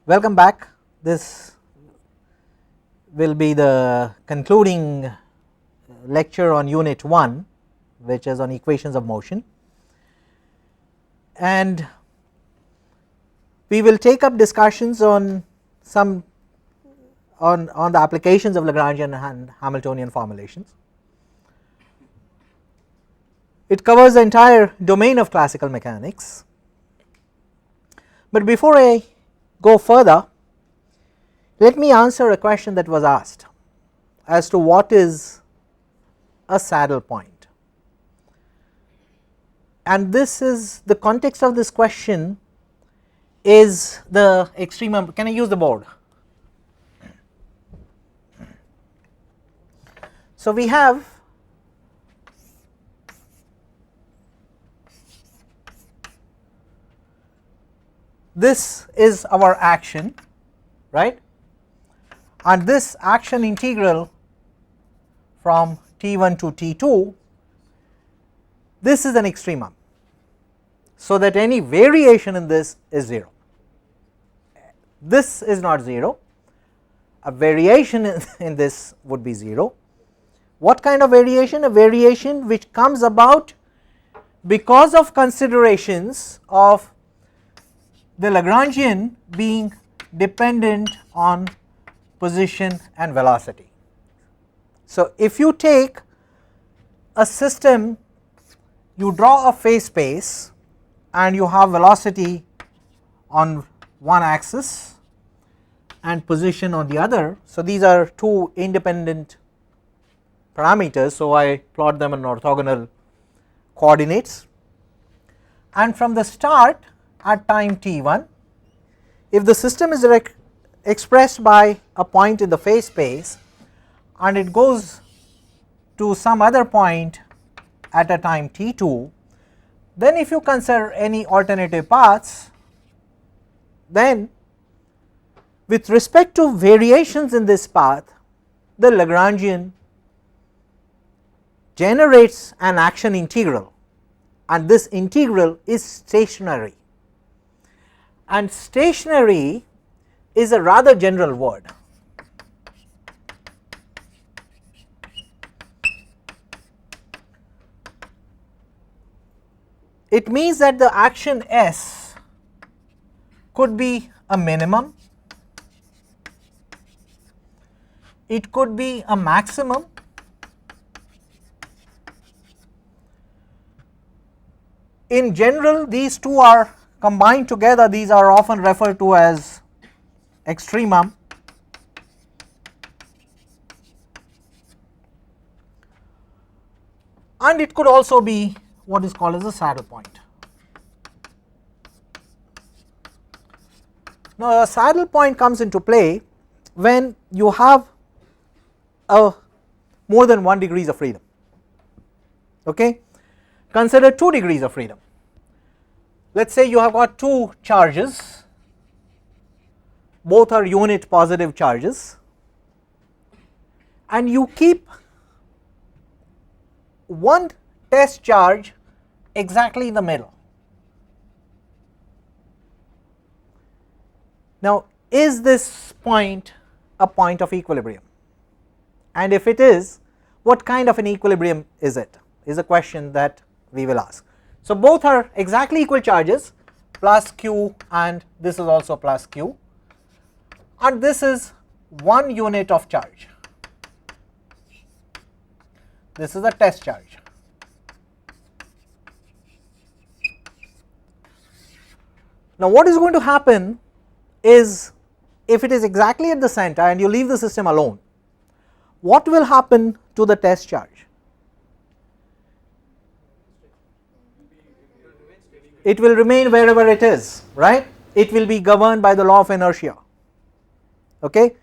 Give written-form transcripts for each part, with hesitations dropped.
Welcome back. This will be the concluding lecture on unit 1, which is on equations of motion, and we will take up discussions on some on the applications of Lagrangian and Hamiltonian formulations. It covers the entire domain of classical mechanics, but before I go further, let me answer a question that was asked as to what is a saddle point, and this is the context of this question is the extremum. Can I use the board? So we have this is our action, right, and this action integral from t1 to t2, this is an extremum, so that any variation in this is 0. This is not 0, a variation in this would be 0. What kind of variation? A variation which comes about because of considerations of the Lagrangian being dependent on position and velocity. So if you take a system, you draw a phase space and you have velocity on one axis and position on the other. So these are two independent parameters, so I plot them in orthogonal coordinates, and from the start at time t1, if the system is expressed by a point in the phase space and it goes to some other point at a time t2, then if you consider any alternative paths, then with respect to variations in this path, the Lagrangian generates an action integral, and this integral is stationary, and stationary is a rather general word. It means that the action S could be a minimum, it could be a maximum, in general these two are combined together, these are often referred to as extremum, and it could also be what is called as a saddle point. Now a saddle point comes into play when you have more than 1 degrees of freedom. Okay, consider 2 degrees of freedom. Let us say you have got two charges, both are unit positive charges, and you keep one test charge exactly in the middle. Now is this point a point of equilibrium, and if it is, what kind of an equilibrium is it, is a question that we will ask. So both are exactly equal charges, plus q, and this is also plus q, and this is 1 unit of charge, this is a test charge. Now what is going to happen is, if it is exactly at the center and you leave the system alone, what will happen to the test charge? It will remain wherever it is, right? It will be governed by the law of inertia. Okay,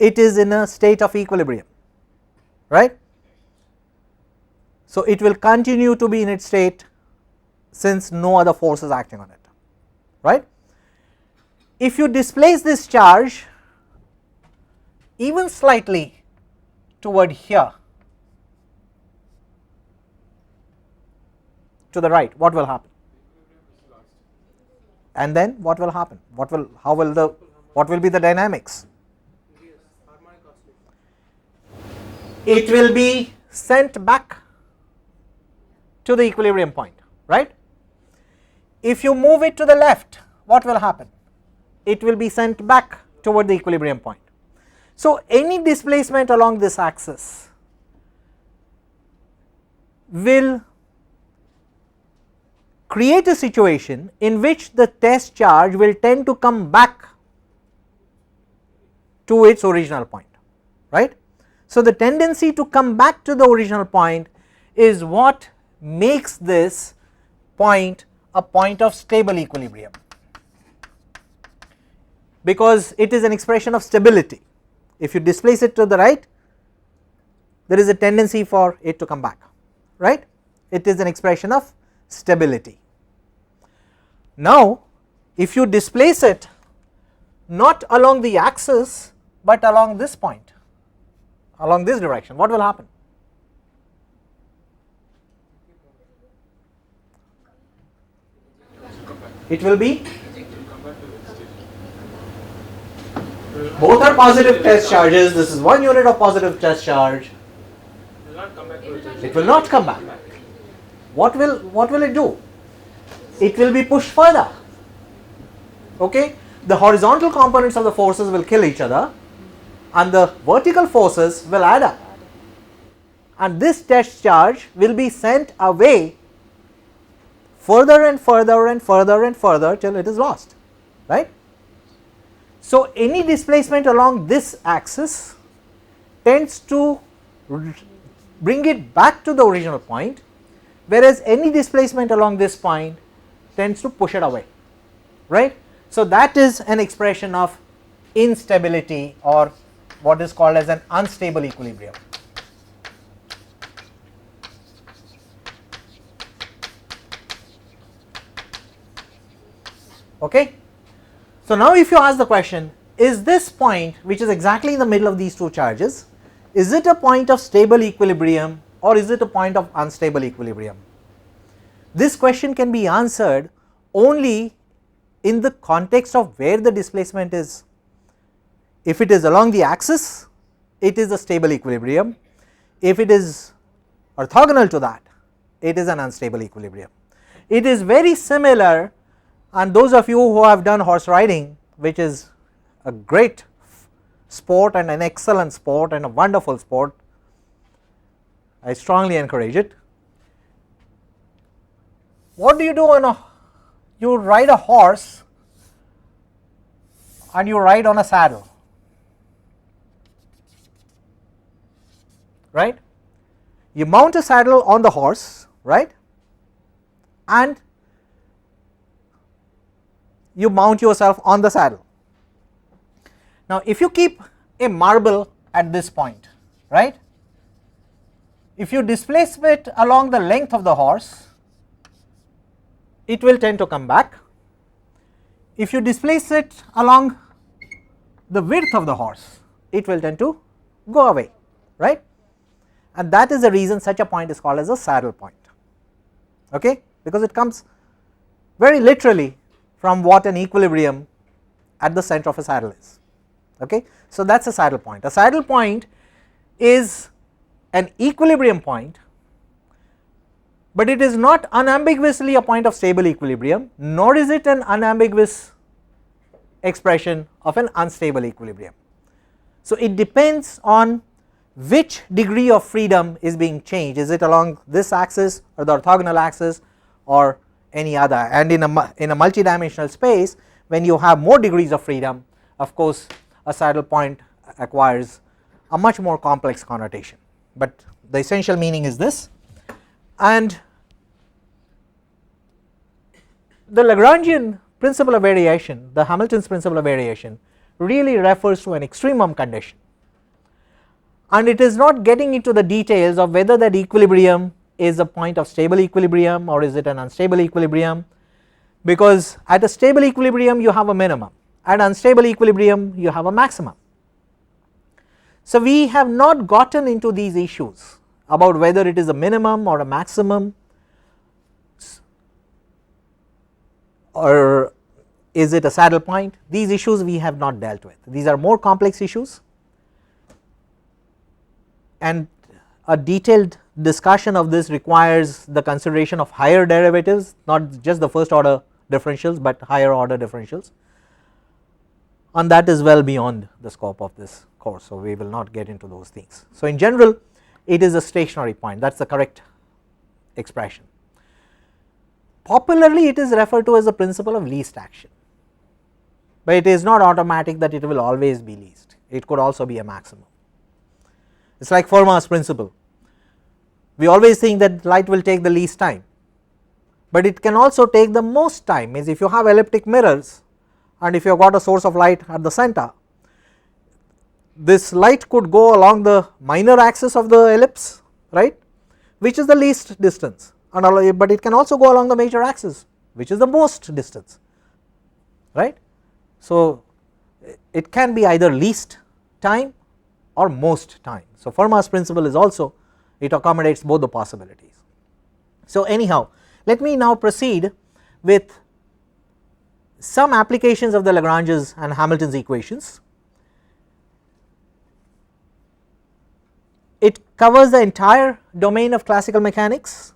it is in a state of equilibrium, right? So it will continue to be in its state since no other force is acting on it, right? If you displace this charge even slightly toward here to the right, what will happen? And then what will happen? How will the What will be the dynamics? It will be sent back to the equilibrium point, right? If you move it to the left, what will happen? It will be sent back toward the equilibrium point. So any displacement along this axis will create a situation in which the test charge will tend to come back to its original point, right. So the tendency to come back to the original point is what makes this point a point of stable equilibrium, because it is an expression of stability. If you displace it to the right, there is a tendency for it to come back, right. It is an expression of stability. Now if you displace it not along the axis but along this point, along this direction, what will happen? It will be, both are positive test charges, this is one unit of positive test charge, it will not come back. What will it do? It will be pushed further, okay. The horizontal components of the forces will kill each other and the vertical forces will add up, and this test charge will be sent away further and further and further and further till it is lost, right. So any displacement along this axis tends to bring it back to the original point, whereas any displacement along this point tends to push it away, right. So that is an expression of instability, or what is called as an unstable equilibrium. Okay. So now if you ask the question, is this point, which is exactly in the middle of these two charges, is it a point of stable equilibrium or is it a point of unstable equilibrium? This question can be answered only in the context of where the displacement is. If it is along the axis, it is a stable equilibrium. If it is orthogonal to that, it is an unstable equilibrium. It is very similar, and those of you who have done horse riding, which is a great sport and an excellent sport and a wonderful sport, I strongly encourage it. What do you do when you ride a horse and you ride on a saddle, right? You mount a saddle on the horse, right, and you mount yourself on the saddle. Now if you keep a marble at this point, right, if you displace it along the length of the horse, it will tend to come back. If you displace it along the width of the horse, it will tend to go away, right, and that is the reason such a point is called as a saddle point, okay, because it comes very literally from what an equilibrium at the center of a saddle is, okay. So that is a saddle point. A saddle point is an equilibrium point, but it is not unambiguously a point of stable equilibrium, nor is it an unambiguous expression of an unstable equilibrium. So it depends on which degree of freedom is being changed, is it along this axis or the orthogonal axis or any other, and in a multidimensional space, when you have more degrees of freedom, of course a saddle point acquires a much more complex connotation, but the essential meaning is this. And the Lagrangian principle of variation, the Hamilton's principle of variation, really refers to an extremum condition, and it is not getting into the details of whether that equilibrium is a point of stable equilibrium or is it an unstable equilibrium, because at a stable equilibrium you have a minimum, at unstable equilibrium you have a maximum. So we have not gotten into these issues about whether it is a minimum or a maximum or is it a saddle point? These issues we have not dealt with. These are more complex issues, and a detailed discussion of this requires the consideration of higher derivatives, not just the first order differentials, but higher order differentials, and that is well beyond the scope of this course. So, we will not get into those things. So, in general it is a stationary point, that is the correct expression. Popularly it is referred to as the principle of least action, but it is not automatic that it will always be least, it could also be a maximum. It is like Fermat's principle. We always think that light will take the least time, but it can also take the most time. Means if you have elliptic mirrors and if you have got a source of light at the center, this light could go along the minor axis of the ellipse, right, which is the least distance, and but it can also go along the major axis, which is the most distance, right. So, it can be either least time or most time. So, Fermat's principle is also, it accommodates both the possibilities. So, anyhow, let me now proceed with some applications of the Lagrange's and Hamilton's equations. It covers the entire domain of classical mechanics.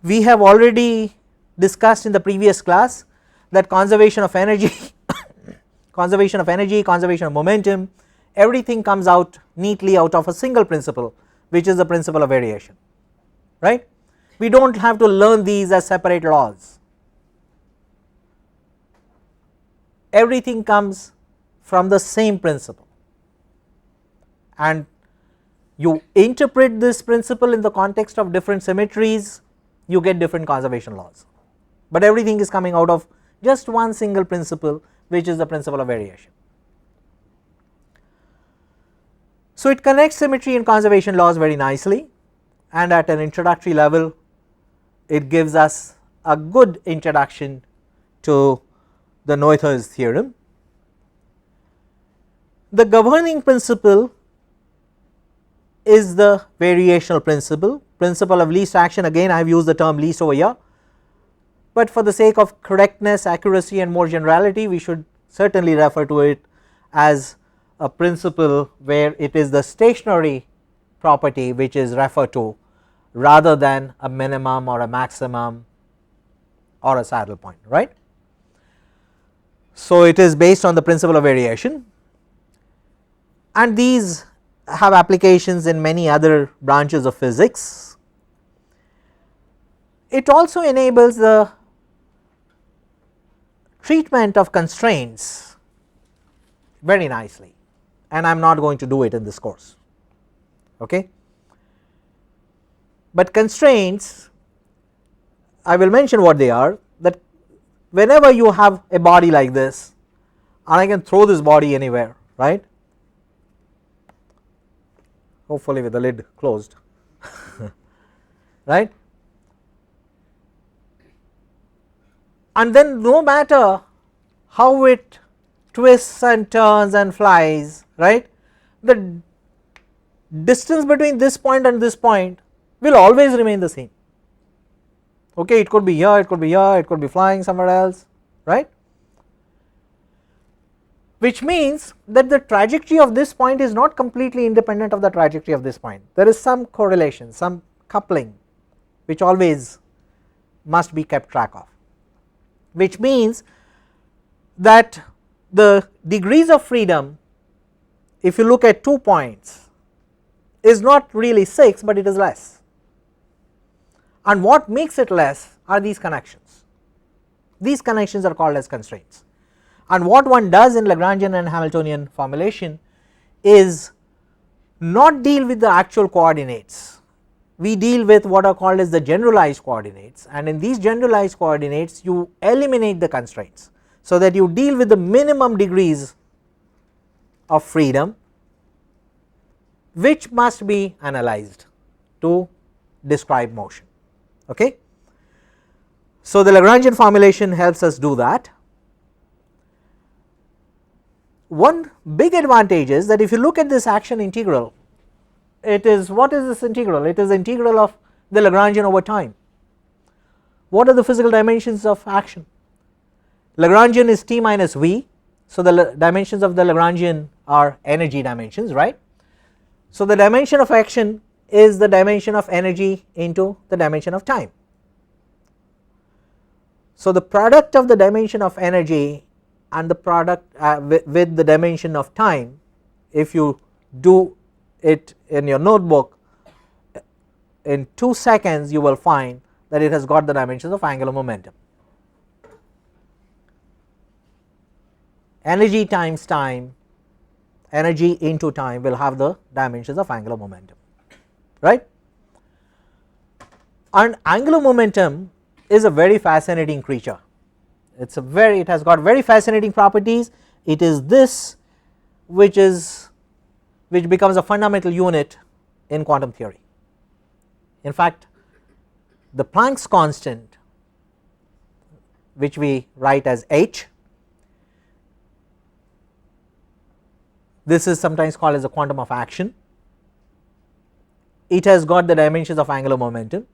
We have already discussed in the previous class that conservation of energy, conservation of momentum, everything comes out neatly out of a single principle, which is the principle of variation, right. We do not have to learn these as separate laws, everything comes from the same principle, and you interpret this principle in the context of different symmetries, you get different conservation laws, but everything is coming out of just one single principle, which is the principle of variation. So, it connects symmetry and conservation laws very nicely, and at an introductory level it gives us a good introduction to the Noether's theorem. The governing principle is the variational principle, principle of least action. Again I have used the term least over here, but for the sake of correctness, accuracy and more generality, we should certainly refer to it as a principle where it is the stationary property which is referred to rather than a minimum or a maximum or a saddle point, right. So, it is based on the principle of variation, and these have applications in many other branches of physics. It also enables the treatment of constraints very nicely, and I am not going to do it in this course, okay. But constraints, I will mention what they are, that whenever you have a body like this and I can throw this body anywhere, right, hopefully with the lid closed right, and then no matter how it twists and turns and flies, right, the distance between this point and this point will always remain the same, okay. It could be here, it could be here, it could be flying somewhere else, right, which means that the trajectory of this point is not completely independent of the trajectory of this point. There is some correlation, some coupling which always must be kept track of, which means that the degrees of freedom, if you look at 2 points, is not really 6, but it is less, and what makes it less are these connections. These connections are called as constraints, and what one does in Lagrangian and Hamiltonian formulation is not deal with the actual coordinates, we deal with what are called as the generalized coordinates, and in these generalized coordinates you eliminate the constraints, so that you deal with the minimum degrees of freedom which must be analyzed to describe motion, okay. So, the Lagrangian formulation helps us do that. One big advantage is that if you look at this action integral, it is, what is this integral? It is the integral of the Lagrangian over time. What are the physical dimensions of action? Lagrangian is T minus V, so the dimensions of the Lagrangian are energy dimensions, right. So the dimension of action is the dimension of energy into the dimension of time. So the product of the dimension of energy and the product with the dimension of time, if you do it in your notebook in 2 seconds, you will find that it has got the dimensions of angular momentum. Energy times time, energy into time will have the dimensions of angular momentum, right. And angular momentum is a very fascinating creature. It has got very fascinating properties. It is this which becomes a fundamental unit in quantum theory. In fact, the Planck's constant, which we write as h, this is sometimes called as the quantum of action. It has got the dimensions of angular momentum,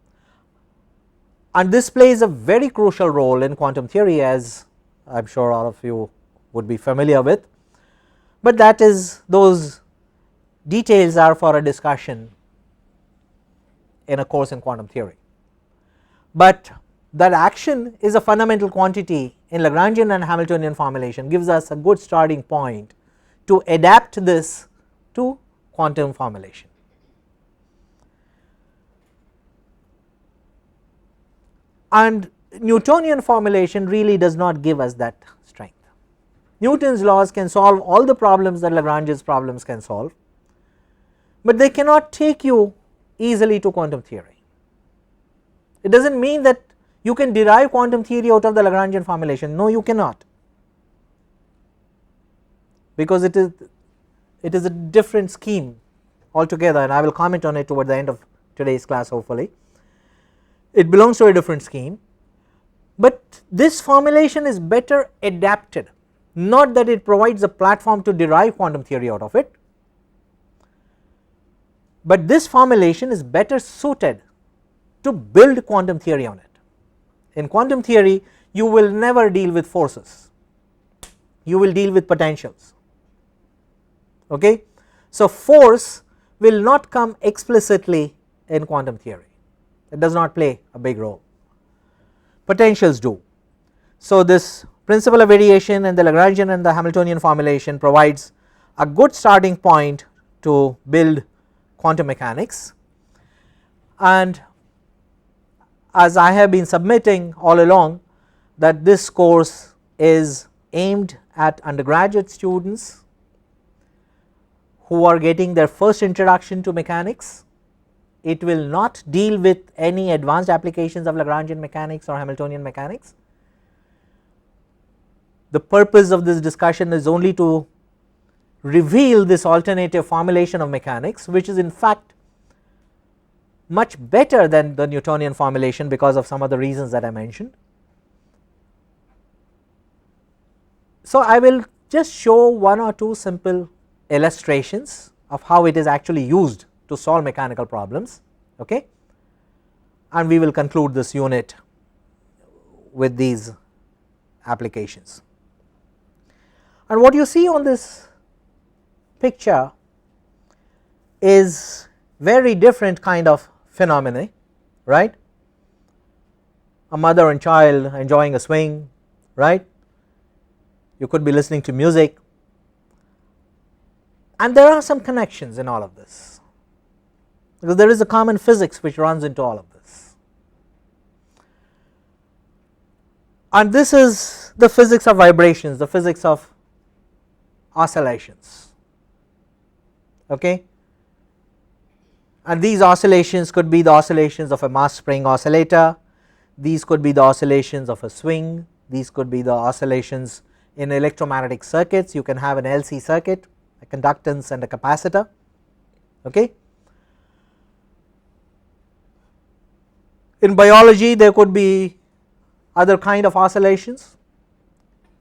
and this plays a very crucial role in quantum theory, as I am sure all of you would be familiar with, but that is, those details are for a discussion in a course in quantum theory. But that action is a fundamental quantity in Lagrangian and Hamiltonian formulation, gives us a good starting point to adapt this to quantum formulation. And Newtonian formulation really does not give us that strength. Newton's laws can solve all the problems that Lagrange's problems can solve, but they cannot take you easily to quantum theory. It does not mean that you can derive quantum theory out of the Lagrangian formulation. No, you cannot, because it is a different scheme altogether, and I will comment on it toward the end of today's class hopefully. It belongs to a different scheme, but this formulation is better adapted, not that it provides a platform to derive quantum theory out of it, but this formulation is better suited to build quantum theory on it. In quantum theory you will never deal with forces, you will deal with potentials, okay. So force will not come explicitly in quantum theory, it does not play a big role, potentials do. So this principle of variation in the Lagrangian and the Hamiltonian formulation provides a good starting point to build quantum mechanics, and as I have been submitting all along, that this course is aimed at undergraduate students who are getting their first introduction to mechanics. It will not deal with any advanced applications of Lagrangian mechanics or Hamiltonian mechanics. The purpose of this discussion is only to reveal this alternative formulation of mechanics, which is in fact much better than the Newtonian formulation because of some of the reasons that I mentioned. So I will just show one or two simple illustrations of how it is actually used to solve mechanical problems, okay, and we will conclude this unit with these applications. And what you see on this picture is very different kind of phenomena, right. A mother and child enjoying a swing, right. You could be listening to music, and there are some connections in all of this, because there is a common physics which runs into all of this, and this is the physics of vibrations, the physics of oscillations, okay. And these oscillations could be the oscillations of a mass spring oscillator, these could be the oscillations of a swing, these could be the oscillations in electromagnetic circuits. You can have an LC circuit, a conductance and a capacitor, okay. In biology there could be other kind of oscillations.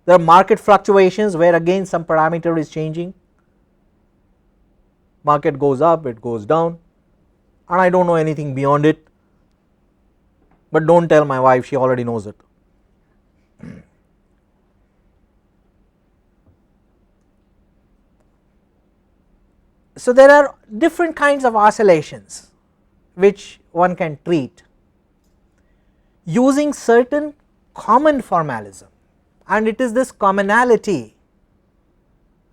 There are market fluctuations where again some parameter is changing, market goes up, it goes down, and I do not know anything beyond it. but do not tell my wife, she already knows it. So there are different kinds of oscillations which one can treat using certain common formalism, and it is this commonality,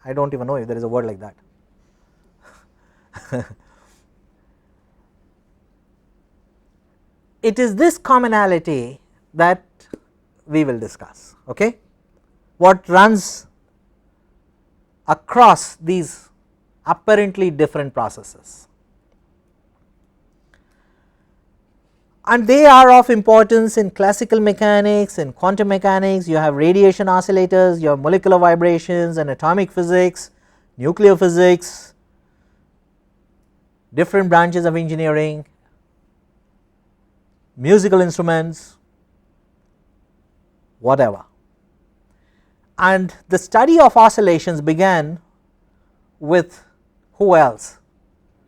I do not even know if there is a word like that. It is this commonality that we will discuss, okay? What runs across these apparently different processes, and they are of importance in classical mechanics, in quantum mechanics. You have radiation oscillators, you have molecular vibrations and atomic physics, nuclear physics, different branches of engineering, musical instruments, whatever. And the study of oscillations began with who else?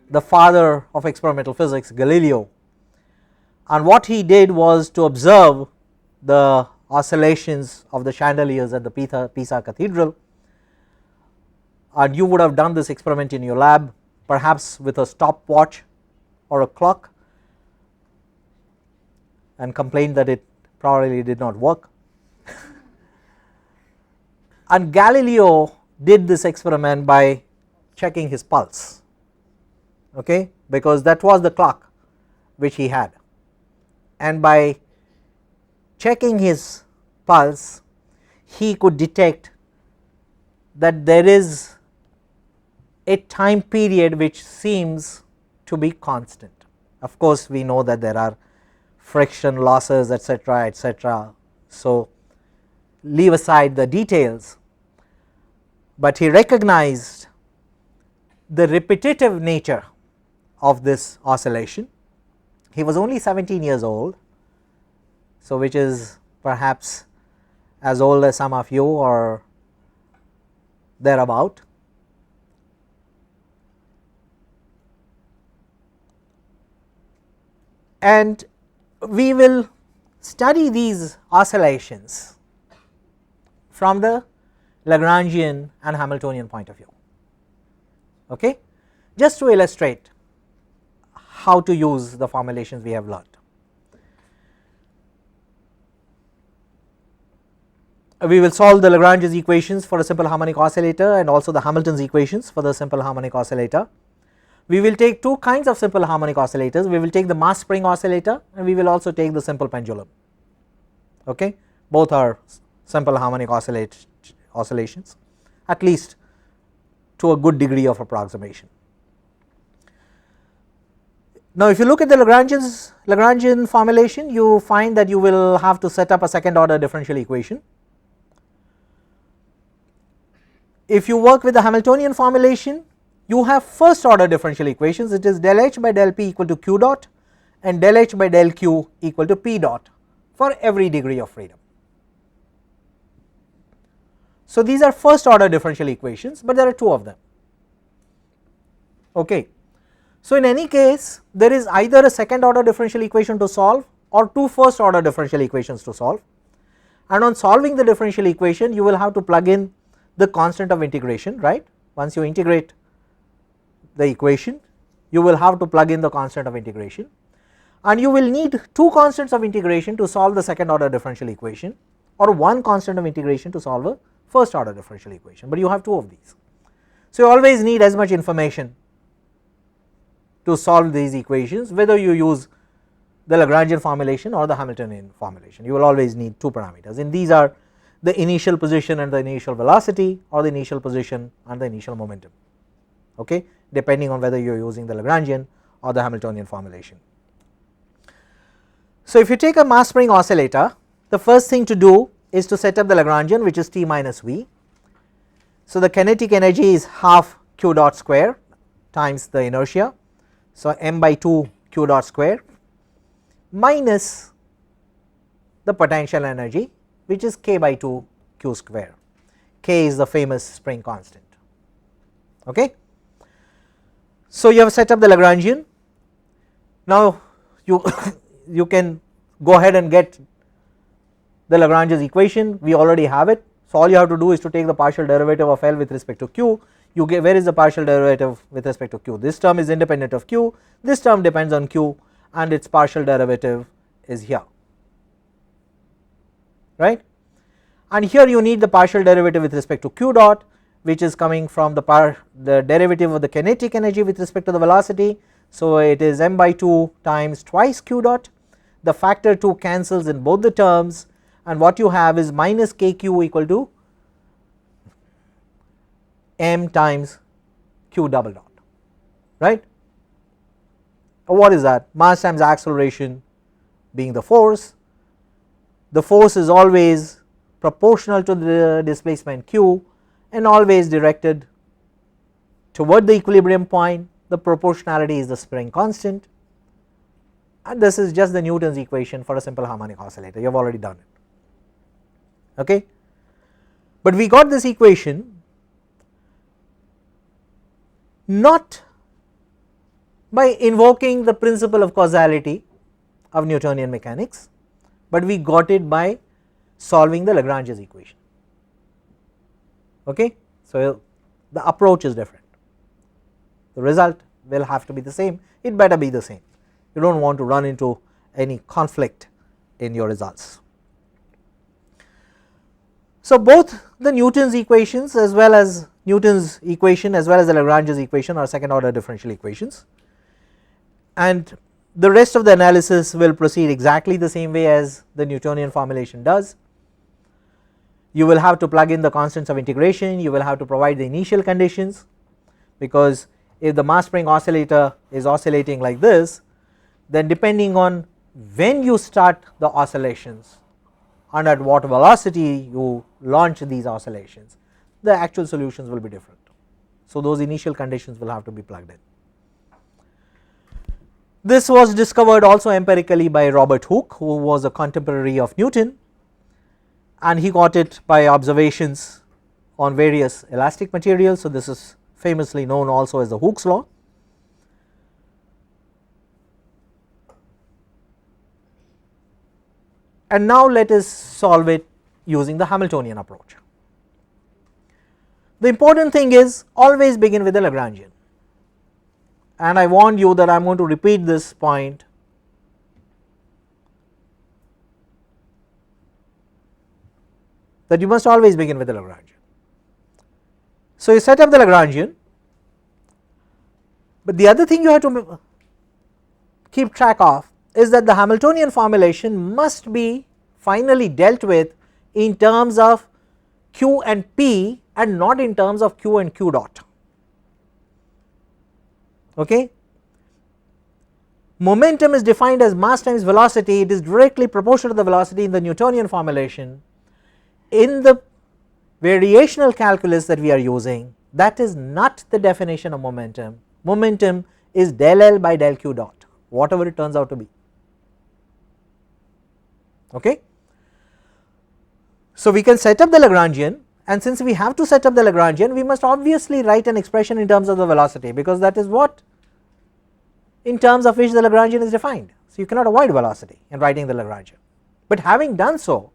The father of experimental physics, Galileo. And what he did was to observe the oscillations of the chandeliers at the Pisa Cathedral, and you would have done this experiment in your lab, perhaps with a stopwatch or a clock, and complained that it probably did not work. And Galileo did this experiment by checking his pulse, okay, because that was the clock which he had, and by checking his pulse he could detect that there is a time period which seems to be constant. Of course, we know that there are friction losses, etc., etc., so leave aside the details, but he recognized the repetitive nature of this oscillation. He was only 17 years old, so which is perhaps as old as some of you or thereabout. And we will study these oscillations from the Lagrangian and Hamiltonian point of view, okay, just to illustrate how to use the formulations we have learned. We will solve the Lagrange's equations for a simple harmonic oscillator and also the Hamilton's equations for the simple harmonic oscillator. We will take two kinds of simple harmonic oscillators. We will take the mass spring oscillator and we will also take the simple pendulum, okay. Both are simple harmonic oscillations, at least to a good degree of approximation. Now, if you look at the Lagrangian formulation, you find that you will have to set up a second order differential equation. If you work with the Hamiltonian formulation, you have first order differential equations. It is del H by del P equal to Q dot and del H by del Q equal to P dot for every degree of freedom. So these are first order differential equations, but there are two of them, okay. So in any case, there is either a second order differential equation to solve or two first order differential equations to solve, and on solving the differential equation you will have to plug in the constant of integration, right. Once you integrate the equation, you will have to plug in the constant of integration, and you will need two constants of integration to solve the second order differential equation, or one constant of integration to solve a first order differential equation, but you have two of these. So you always need as much information to solve these equations, whether you use the Lagrangian formulation or the Hamiltonian formulation. You will always need two parameters, and these are the initial position and the initial velocity, or the initial position and the initial momentum, okay, depending on whether you are using the Lagrangian or the Hamiltonian formulation. So if you take a mass spring oscillator, the first thing to do is to set up the Lagrangian, which is T minus V. So the kinetic energy is half Q dot square times the inertia, so m by 2 Q dot square minus the potential energy, which is K by 2 Q square. K is the famous spring constant, okay. So you have set up the Lagrangian. Now you you can go ahead and get the Lagrange's equation, we already have it. So all you have to do is to take the partial derivative of L with respect to Q. You get, where is the partial derivative with respect to Q? This term is independent of Q, this term depends on Q, and its partial derivative is here, right. And here you need the partial derivative with respect to Q dot, which is coming from the derivative of the kinetic energy with respect to the velocity. So it is m by 2 times twice Q dot, the factor 2 cancels in both the terms, and what you have is minus kq equal to m times q double dot, right. What is that? Mass times acceleration being the force is always proportional to the displacement q and always directed toward the equilibrium point. The proportionality is the spring constant, and this is just the Newton's equation for a simple harmonic oscillator. You have already done it, okay. But we got this equation not by invoking the principle of causality of Newtonian mechanics, but we got it by solving the Lagrange's equation, okay. So the approach is different, the result will have to be the same, it better be the same. You do not want to run into any conflict in your results. So both the Newton's equations as well as Newton's equation as well as the Lagrange's equation are second order differential equations, and the rest of the analysis will proceed exactly the same way as the Newtonian formulation does. You will have to plug in the constants of integration, you will have to provide the initial conditions, because if the mass spring oscillator is oscillating like this, then depending on when you start the oscillations and at what velocity you launch these oscillations, the actual solutions will be different. So those initial conditions will have to be plugged in. This was discovered also empirically by Robert Hooke, who was a contemporary of Newton, and he got it by observations on various elastic materials. So this is famously known also as the Hooke's law. And now let us solve it using the Hamiltonian approach. The important thing is always begin with the Lagrangian, and I warned you that I am going to repeat this point. That you must always begin with the Lagrangian. So you set up the Lagrangian, but the other thing you have to keep track of is that the Hamiltonian formulation must be finally dealt with in terms of q and p and not in terms of q and q dot, okay. Momentum is defined as mass times velocity, it is directly proportional to the velocity in the Newtonian formulation. In the variational calculus that we are using, that is not the definition of momentum. Momentum is del L by del q dot, whatever it turns out to be, okay. So we can set up the Lagrangian, and since we have to set up the Lagrangian, we must obviously write an expression in terms of the velocity, because that is what in terms of which the Lagrangian is defined. So you cannot avoid velocity in writing the Lagrangian, but having done so,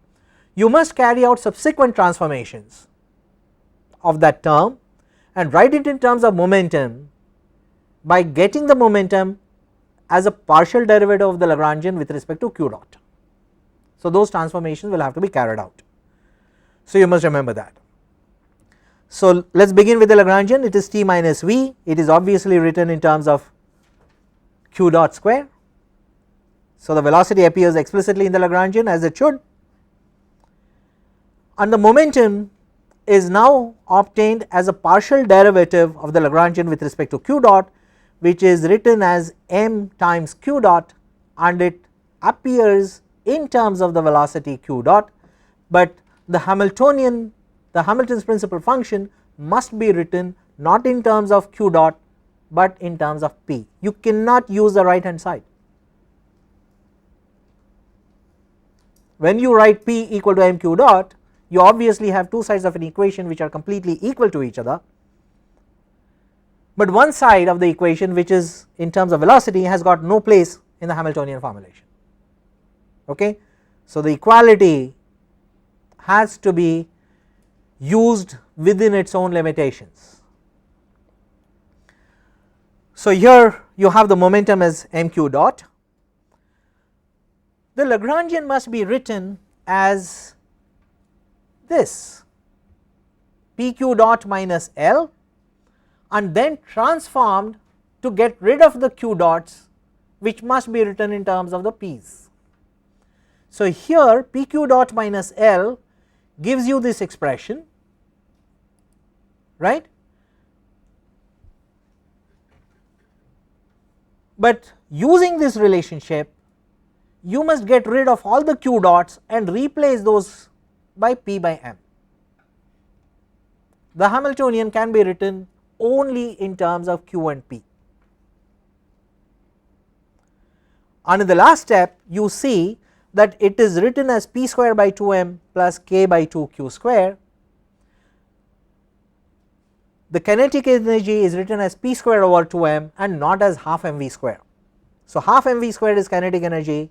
you must carry out subsequent transformations of that term and write it in terms of momentum by getting the momentum as a partial derivative of the Lagrangian with respect to q dot. So those transformations will have to be carried out. So you must remember that. So let us begin with the Lagrangian. It is t minus v, it is obviously written in terms of q dot square. So the velocity appears explicitly in the Lagrangian as it should, and the momentum is now obtained as a partial derivative of the Lagrangian with respect to q dot, which is written as m times q dot, and it appears in terms of the velocity q dot, but the Hamilton's principal function must be written not in terms of q dot but in terms of p. You cannot use the right hand side. When you write p equal to m q dot, you obviously have two sides of an equation which are completely equal to each other, but one side of the equation, which is in terms of velocity, has got no place in the Hamiltonian formulation. Okay. So, the equality has to be used within its own limitations. So, here you have the momentum as mq dot. The Lagrangian must be written as this pq dot minus L and then transformed to get rid of the q dots, which must be written in terms of the p's. So, here pq dot minus L gives you this expression, right, but using this relationship you must get rid of all the q dots and replace those by p by m. The Hamiltonian can be written only in terms of q and p. And in the last step you see that it is written as p square by 2m plus k by 2q square. The kinetic energy is written as p square over 2m and not as half mv square. So, half mv square is kinetic energy,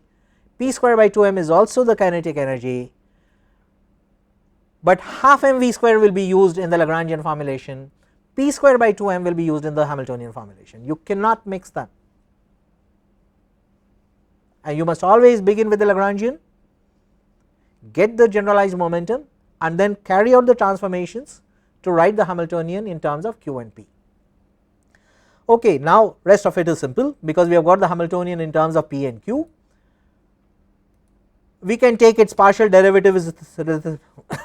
p square by 2m is also the kinetic energy, but half mv square will be used in the Lagrangian formulation, p square by 2m will be used in the Hamiltonian formulation. You cannot mix them, and you must always begin with the Lagrangian, get the generalized momentum and then carry out the transformations to write the Hamiltonian in terms of q and p. Okay, now rest of it is simple because we have got the Hamiltonian in terms of p and q. We can take its partial derivatives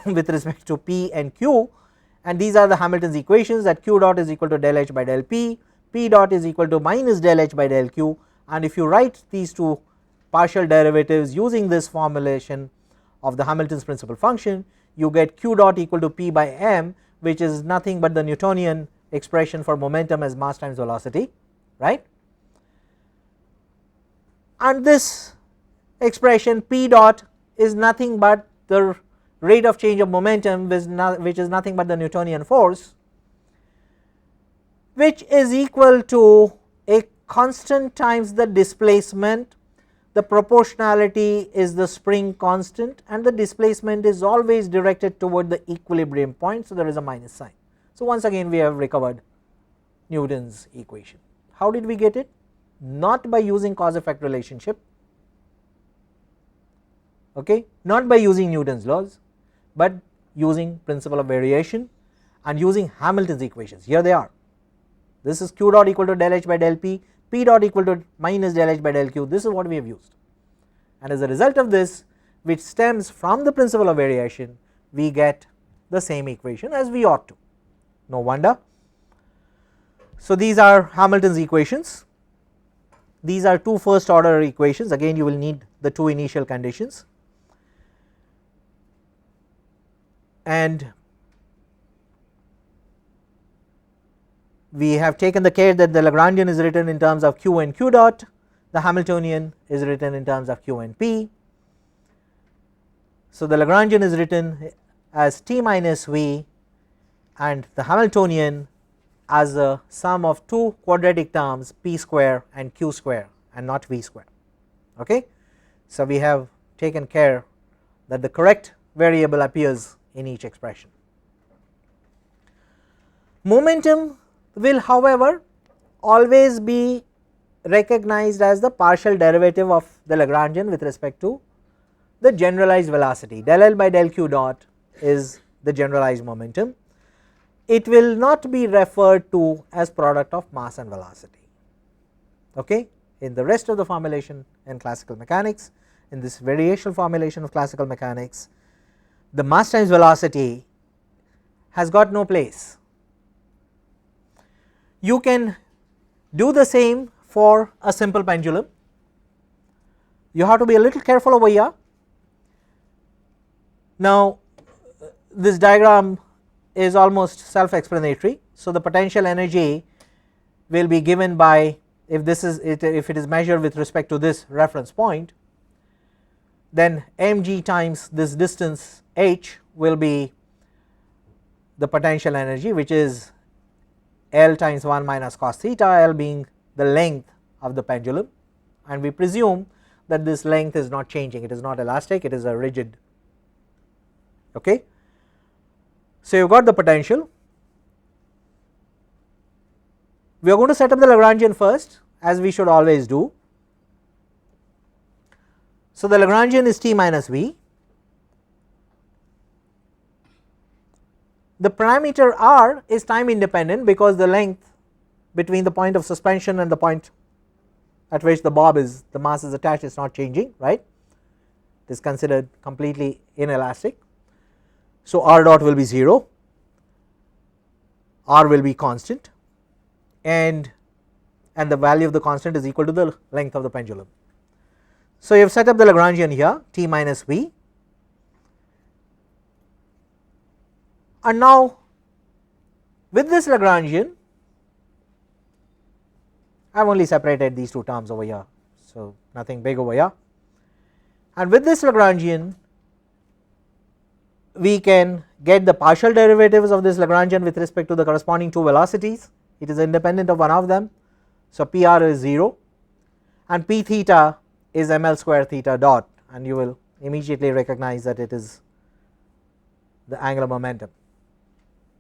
with respect to p and q, and these are the Hamilton's equations, that q dot is equal to del h by del p, p dot is equal to minus del h by del q, and if you write these two partial derivatives using this formulation of the Hamilton's principal function, you get q dot equal to p by m, which is nothing but the Newtonian expression for momentum as mass times velocity, right, and this expression p dot is nothing but the rate of change of momentum, which is nothing but the Newtonian force, which is equal to a constant times the displacement. The proportionality is the spring constant and the displacement is always directed toward the equilibrium point, so there is a minus sign. So, once again we have recovered Newton's equation. How did we get it? Not by using cause effect relationship, okay, not by using Newton's laws, but using principle of variation and using Hamilton's equations. Here they are. This is q dot equal to del h by del p, p dot equal to minus del h by del q. This is what we have used, and as a result of this, which stems from the principle of variation, we get the same equation as we ought to. No wonder. So, these are Hamilton's equations. These are two first order equations. Again you will need the two initial conditions, and we have taken the care that the Lagrangian is written in terms of q and q dot, the Hamiltonian is written in terms of q and p. So, the Lagrangian is written as t minus v and the Hamiltonian as a sum of two quadratic terms p square and q square and not v square. Okay. So, we have taken care that the correct variable appears in each expression. Momentum will however always be recognized as the partial derivative of the Lagrangian with respect to the generalized velocity. Del L by del q dot is the generalized momentum. It will not be referred to as product of mass and velocity. Okay. In the rest of the formulation in classical mechanics, in this variational formulation of classical mechanics, the mass times velocity has got no place. You can do the same for a simple pendulum. You have to be a little careful over here. Now, this diagram is almost self explanatory. So, the potential energy will be given by, if this is it, if it is measured with respect to this reference point, then mg times this distance h will be the potential energy, which is L times 1 minus cos theta, L being the length of the pendulum, and we presume that this length is not changing, it is not elastic, it is a rigid. Okay. So you have got the potential. We are going to set up the Lagrangian first, as we should always do. So the Lagrangian is t minus v. The parameter r is time independent because the length between the point of suspension and the point at which the bob is, the mass is attached, is not changing, right. It is considered completely inelastic. So r dot will be 0, r will be constant, and the value of the constant is equal to the length of the pendulum. So you have set up the Lagrangian here, t minus v, and now with this Lagrangian I have only separated these two terms over here, so nothing big over here, and with this Lagrangian we can get the partial derivatives of this Lagrangian with respect to the corresponding two velocities. It is independent of one of them, so Pr is 0 and P theta is ml square theta dot, and you will immediately recognize that it is the angular momentum,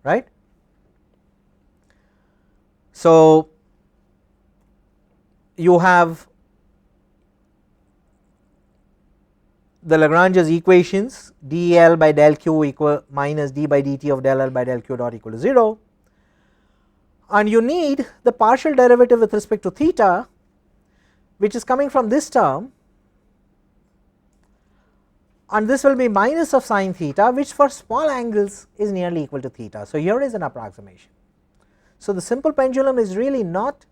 right. So you have the Lagrange's equations, del by del q equal minus d by dt of del L by del q dot equal to 0, and you need the partial derivative with respect to theta, which is coming from this term, and this will be minus of sine theta, which for small angles is nearly equal to theta. So here is an approximation. So the simple pendulum is really not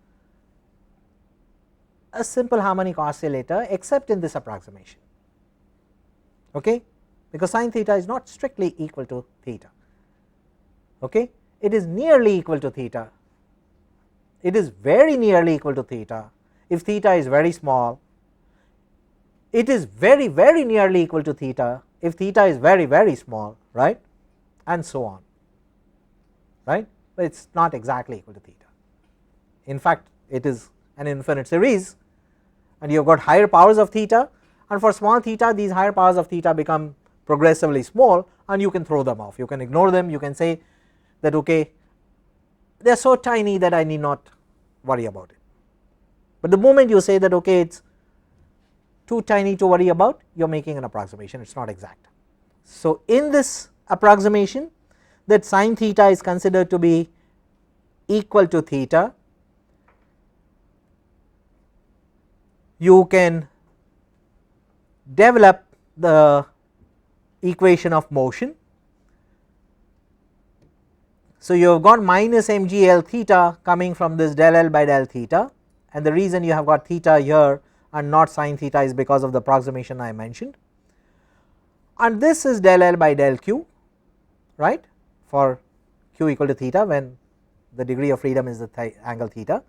a simple harmonic oscillator except in this approximation, okay, because sine theta is not strictly equal to theta, okay, it is nearly equal to theta, it is very nearly equal to theta. If theta is very small, it is very nearly equal to theta if theta is very small, right, and so on, right, but it is not exactly equal to theta. In fact, it is an infinite series and you have got higher powers of theta, and for small theta these higher powers of theta become progressively small and you can throw them off, you can ignore them, you can say that okay, they are so tiny that I need not worry about it. But the moment you say that okay, it is too tiny to worry about, you are making an approximation, it is not exact. So in this approximation, that sine theta is considered to be equal to theta, you can develop the equation of motion. So you have got minus mgl theta coming from this del L by del theta, and the reason you have got theta here and not sine theta is because of the approximation I mentioned, and this is del L by del q, right, for q equal to theta when the degree of freedom is the angle theta,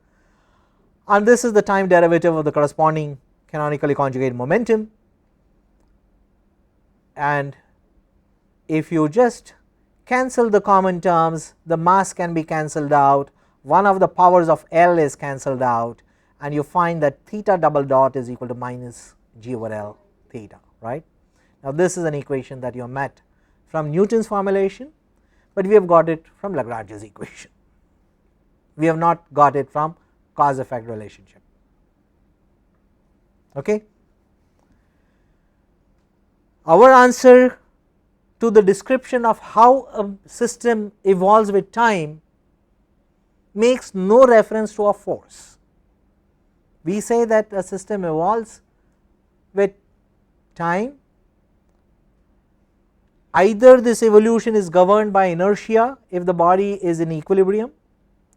and this is the time derivative of the corresponding canonically conjugate momentum, and if you just cancel the common terms, the mass can be cancelled out, one of the powers of L is cancelled out, and you find that theta double dot is equal to minus g over L theta, right. Now this is an equation that you have met from Newton's formulation, but we have got it from Lagrange's equation, we have not got it from cause effect relationship, okay. Our answer to the description of how a system evolves with time makes no reference to a force. We say that a system evolves with time, either this evolution is governed by inertia if the body is in equilibrium,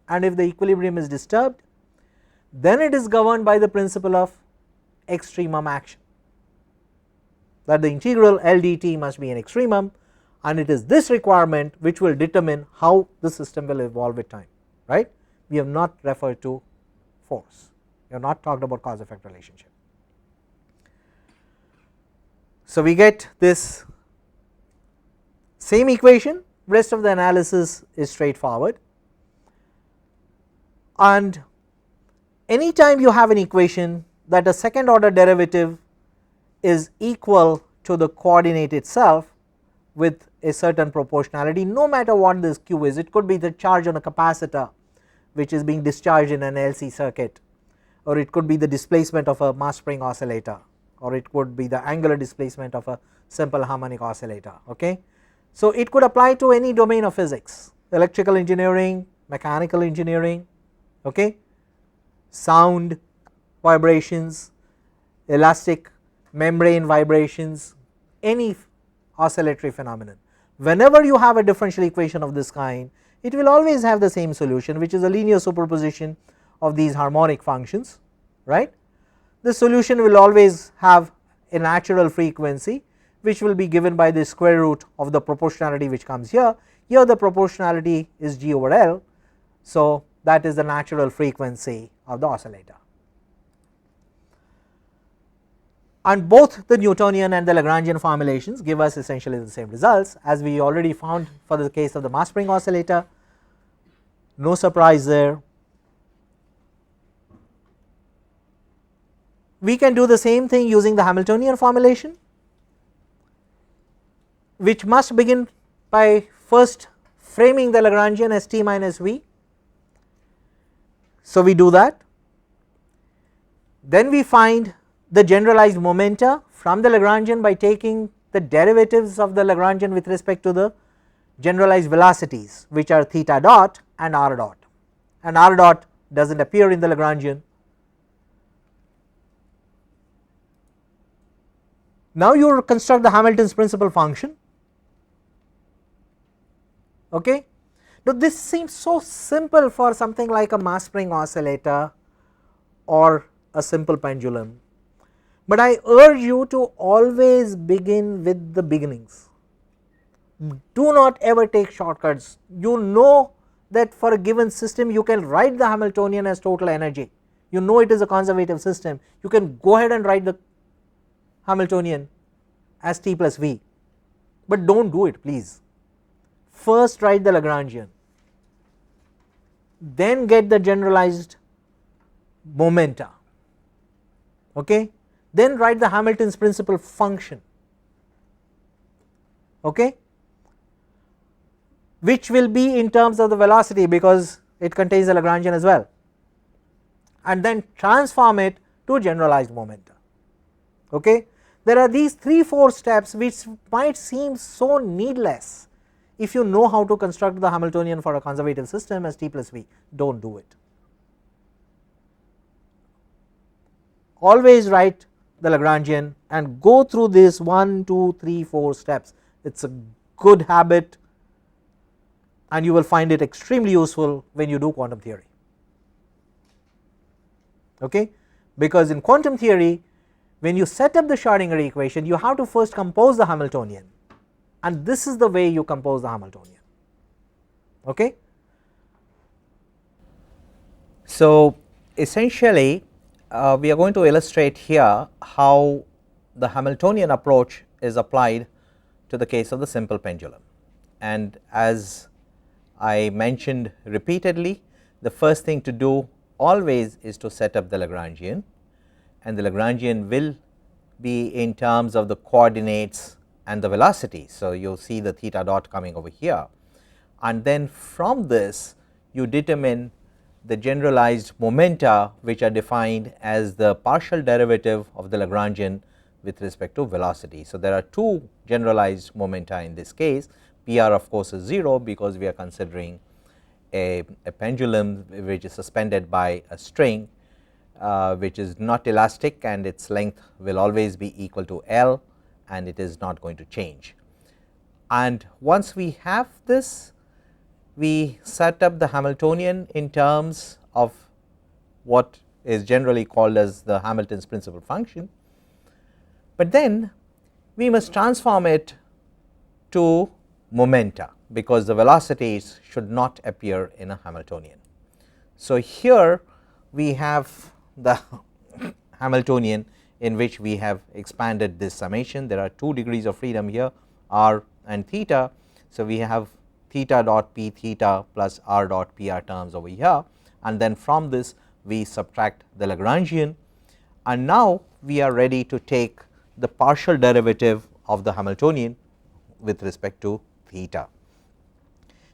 and if the equilibrium is disturbed, then it is governed by the principle of extremum action, that the integral L dt must be an extremum, and it is this requirement which will determine how the system will evolve with time, right. We have not referred to force, we have not talked about cause effect relationship. So we get this same equation, rest of the analysis is straightforward, and anytime you have an equation that a second order derivative is equal to the coordinate itself with a certain proportionality, no matter what this q is. It could be the charge on a capacitor which is being discharged in an LC circuit, or it could be the displacement of a mass spring oscillator, or it could be the angular displacement of a simple harmonic oscillator. Okay. So, it could apply to any domain of physics, electrical engineering, mechanical engineering, okay, sound vibrations, elastic membrane vibrations, any oscillatory phenomenon. Whenever you have a differential equation of this kind, it will always have the same solution, which is a linear superposition of these harmonic functions, right. The solution will always have a natural frequency which will be given by the square root of the proportionality which comes here. Here the proportionality is G over L. So, that is the natural frequency of the oscillator. And both the Newtonian and the Lagrangian formulations give us essentially the same results, as we already found for the case of the mass spring oscillator. No surprise there. We can do the same thing using the Hamiltonian formulation, which must begin by first framing the Lagrangian as t minus v. So, we do that. Then we find the generalized momenta from the Lagrangian by taking the derivatives of the Lagrangian with respect to the generalized velocities, which are theta dot and r dot, and r dot does not appear in the Lagrangian. Now, you construct the Hamilton's principle function. Okay. Now, this seems so simple for something like a mass spring oscillator or a simple pendulum, but I urge you to always begin with the beginnings. Do not ever take shortcuts. You know that for a given system you can write the Hamiltonian as total energy, you know it is a conservative system, you can go ahead and write the Hamiltonian as t plus v, but do not do it, please. First write the Lagrangian, then get the generalized momenta, okay, then write the Hamilton's principle function, okay, which will be in terms of the velocity because it contains the Lagrangian as well, and then transform it to generalized momenta. Okay. There are these 3-4 steps which might seem so needless if you know how to construct the Hamiltonian for a conservative system as t plus v. Do not do it. Always write the Lagrangian and go through this 1, 2, 3, 4 steps. It is a good habit and you will find it extremely useful when you do quantum theory. Okay? Because in quantum theory, when you set up the Schrodinger equation, you have to first compose the Hamiltonian, and this is the way you compose the Hamiltonian. Okay? So, essentially we are going to illustrate here how the Hamiltonian approach is applied to the case of the simple pendulum, and as I mentioned repeatedly, the first thing to do always is to set up the Lagrangian, and the Lagrangian will be in terms of the coordinates and the velocity. So, you see the theta dot coming over here, and then from this you determine the generalized momenta, which are defined as the partial derivative of the Lagrangian with respect to velocity. So, there are two generalized momenta in this case. Pr of course is 0 because we are considering a pendulum which is suspended by a string which is not elastic, and its length will always be equal to L, and it is not going to change. And once we have this, we set up the Hamiltonian in terms of what is generally called as the Hamilton's principle function, but then we must transform it to momenta because the velocities should not appear in a Hamiltonian. So, here we have the Hamiltonian in which we have expanded this summation. There are 2 degrees of freedom here, r and theta. So, we have theta dot p theta plus r dot p r terms over here, and then from this we subtract the Lagrangian, and now we are ready to take the partial derivative of the Hamiltonian with respect to theta.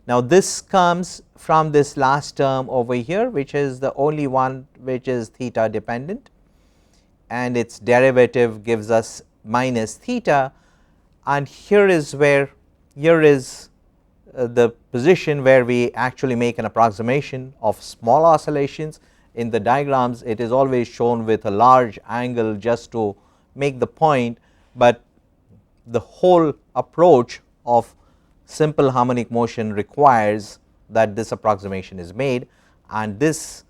Now, this comes from this last term over here, which is the only one which is theta dependent, and its derivative gives us minus theta, and here is where the position where we actually make an approximation of small oscillations. In the diagrams it is always shown with a large angle just to make the point, but the whole approach of simple harmonic motion requires that this approximation is made, and this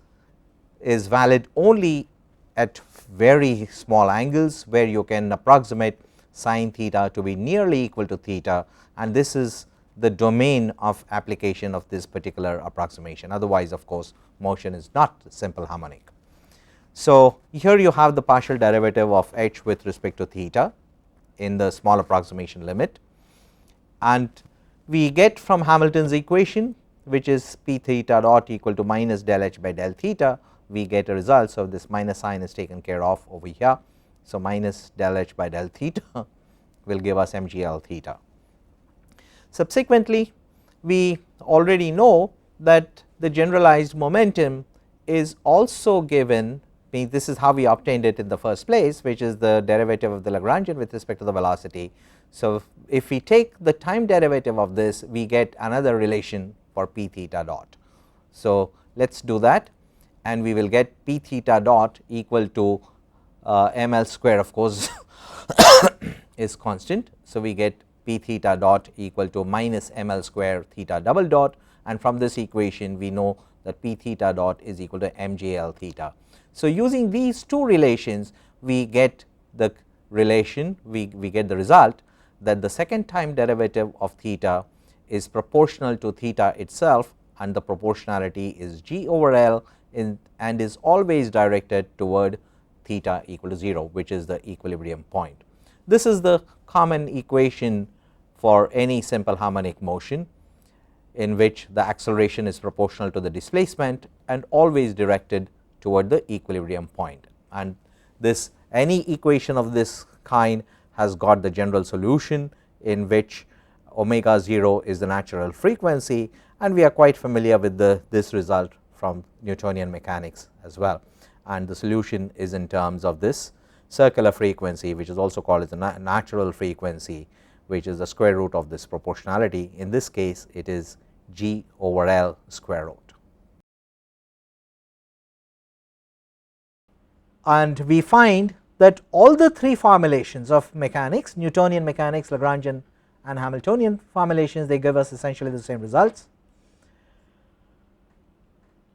is valid only at very small angles where you can approximate sin theta to be nearly equal to theta, and this is the domain of application of this particular approximation. Otherwise, of course, motion is not simple harmonic. So, here you have the partial derivative of h with respect to theta in the small approximation limit, and we get from Hamilton's equation, which is p theta dot equal to minus del h by del theta, we get a result. So, this minus sign is taken care of over here. So, minus del h by del theta will give us mgl theta. Subsequently, we already know that the generalized momentum is also given, this is how we obtained it in the first place, which is the derivative of the Lagrangian with respect to the velocity. So, if we take the time derivative of this, we get another relation for p theta dot. So, let us do that, and we will get p theta dot equal to ml square, of course is constant. So, we get p theta dot equal to minus ml square theta double dot, and from this equation we know that p theta dot is equal to mjl theta. So, using these two relations we get the relation, we get the result that the second time derivative of theta is proportional to theta itself, and the proportionality is g over L and is always directed toward theta equal to 0, which is the equilibrium point. This is the common equation for any simple harmonic motion, in which the acceleration is proportional to the displacement and always directed toward the equilibrium point, and this any equation of this kind has got the general solution, in which omega 0 is the natural frequency, and we are quite familiar with this result from Newtonian mechanics as well, and the solution is in terms of this circular frequency, which is also called as the natural frequency, which is the square root of this proportionality. In this case it is g over L square root. And we find that all the three formulations of mechanics, Newtonian mechanics, Lagrangian and Hamiltonian formulations, they give us essentially the same results.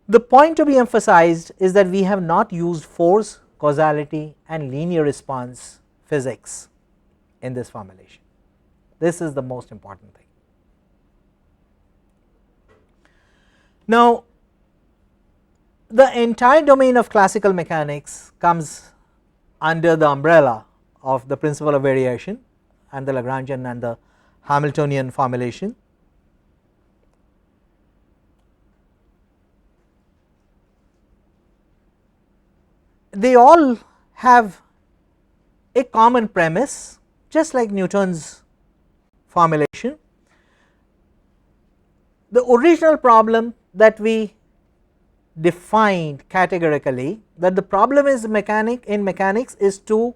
The point to be emphasized is that we have not used force, causality and linear response physics in this formulation. This is the most important thing. Now, the entire domain of classical mechanics comes under the umbrella of the principle of variation and the Lagrangian and the Hamiltonian formulation. They all have a common premise, just like Newton's formulation. The original problem that we defined categorically, that the problem is in mechanics is to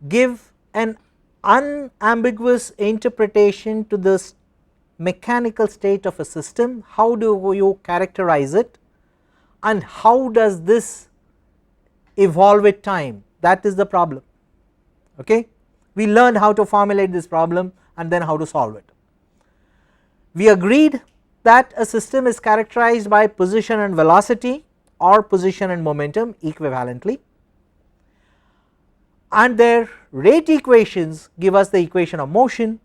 give an unambiguous interpretation to the mechanical state of a system. How do you characterize it, and how does this evolve with time? That is the problem. Okay, we learned how to formulate this problem and then how to solve it. We agreed that a system is characterized by position and velocity, or position and momentum equivalently, and their rate equations give us the equation of motion.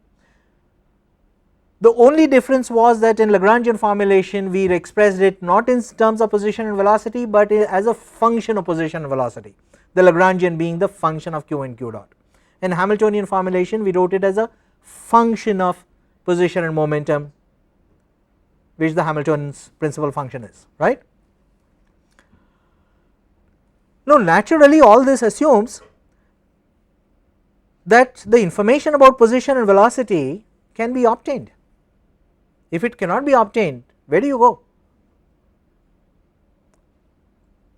The only difference was that in Lagrangian formulation we expressed it not in terms of position and velocity, but as a function of position and velocity, the Lagrangian being the function of q and q dot. In Hamiltonian formulation we wrote it as a function of position and momentum, which the Hamilton's principal function is, right. Now, naturally all this assumes that the information about position and velocity can be obtained. If it cannot be obtained, where do you go?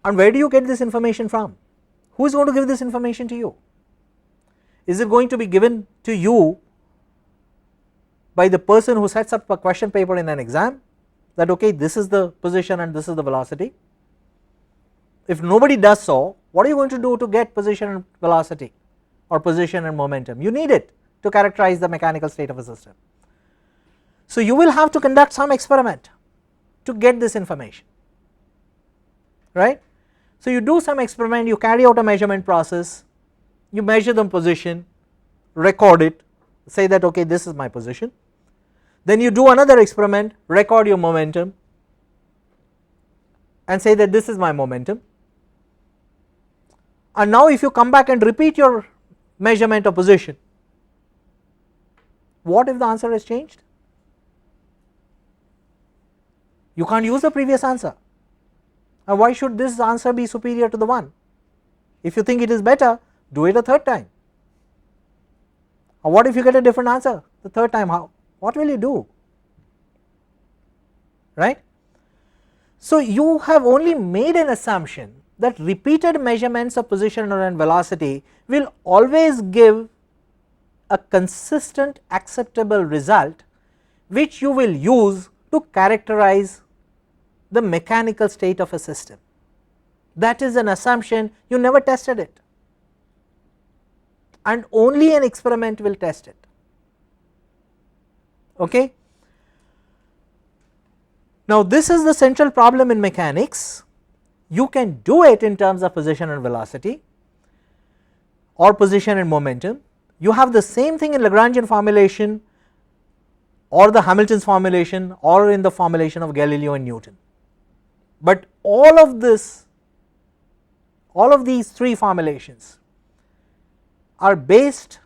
And where do you get this information from? Who is going to give this information to you? Is it going to be given to you by the person who sets up a question paper in an exam, that okay, this is the position and this is the velocity? If nobody does so, what are you going to do to get position and velocity or position and momentum? You need it to characterize the mechanical state of a system. So you will have to conduct some experiment to get this information, right? So you do some experiment, you carry out a measurement process, you measure the position, record it, say that okay, this is my position. Then you do another experiment, record your momentum and say that this is my momentum. And now if you come back and repeat your measurement of position, what if the answer has changed? You can't use the previous answer. And why should this answer be superior to the one? If you think it is better, do it a third time. Or what if you get a different answer the third time? How? What will you do? Right? So you have only made an assumption that repeated measurements of position and velocity will always give a consistent acceptable result which you will use to characterize the mechanical state of a system. That is an assumption, you never tested it, and only an experiment will test it. Okay. Now this is the central problem in mechanics. You can do it in terms of position and velocity or position and momentum. You have the same thing in Lagrangian formulation or the Hamilton's formulation or in the formulation of Galileo and Newton. But all of this, all of these three formulations are based